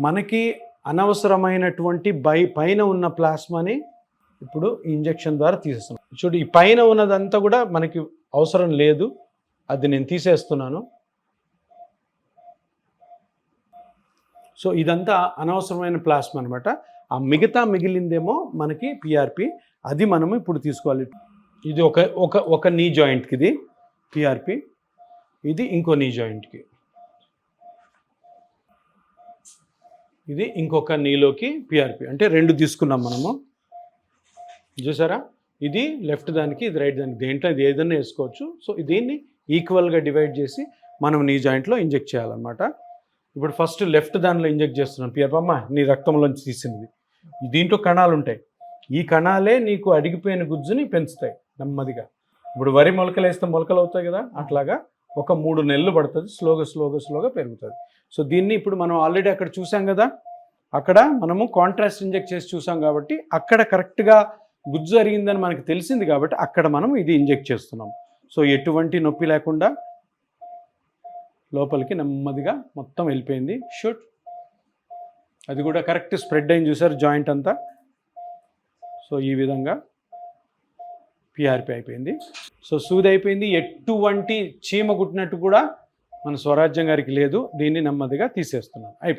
మనకి అనవసరమైనటువంటి పైన ఉన్న ప్లాస్మాని ఇప్పుడు ఇంజెక్షన్ ద్వారా తీసేస్తున్నాం. చూడు, ఈ పైన ఉన్నదంతా కూడా మనకి అవసరం లేదు, అది నేను తీసేస్తున్నాను. సో ఇదంతా అనవసరమైన ప్లాస్మా అనమాట. ఆ మిగిలిందేమో మనకి పిఆర్పి, అది మనము ఇప్పుడు తీసుకోవాలి. ఇది ఒక నీ జాయింట్కి ఇది పిఆర్పి, ఇది ఇంకో నీ జాయింట్కి, ఇది ఇంకొక నీలోకి పిఆర్పి. అంటే 2 తీసుకున్నాం మనము, చూసారా? ఇది లెఫ్ట్ దానికి, ఇది రైట్ దానికి, దేంట్లో ఇది ఏదైనా వేసుకోవచ్చు. సో దీన్ని ఈక్వల్గా డివైడ్ చేసి మనం నీ జాయింట్లో ఇంజెక్ట్ చేయాలన్నమాట. ఇప్పుడు ఫస్ట్ లెఫ్ట్ దానిలో ఇంజెక్ట్ చేస్తున్నాను. పిఆర్పి అమ్మ నీ రక్తంలోంచి తీసినది. దీంట్లో కణాలు ఉంటాయి, ఈ కణాలే నీకు అడిగిపోయిన గుజ్జుని పెంచుతాయి నెమ్మదిగా. ఇప్పుడు వరి మొలకలు వేస్తే మొలకలు అవుతాయి కదా, అట్లాగా ఒక 3 నెలలు పడుతుంది, స్లోగా పెరుగుతుంది. సో దీన్ని ఇప్పుడు మనం ఆల్రెడీ అక్కడ చూసాం కదా, అక్కడ మనము కాంట్రాస్ట్ ఇంజెక్ట్ చేసి చూసాం కాబట్టి అక్కడ కరెక్ట్గా గుజ్జు అరిగిందని మనకు తెలిసింది కాబట్టి అక్కడ మనం ఇది ఇంజెక్ట్ చేస్తున్నాం. సో ఎటువంటి నొప్పి లేకుండా లోపలికి నెమ్మదిగా మొత్తం వెళ్ళిపోయింది. షూట్, అది కూడా కరెక్ట్ స్ప్రెడ్ అయింది, చూసారు జాయింట్ అంతా. సో ఈ విధంగా పిఆర్పి అయిపోయింది. సో సూది అయిపోయింది. ఎటువంటి చీమ కుట్టినట్టు కూడా మన స్వరాజ్యం గారికి లేదు. దీన్ని నెమ్మదిగా తీసేస్తున్నాం, అయిపోయింది.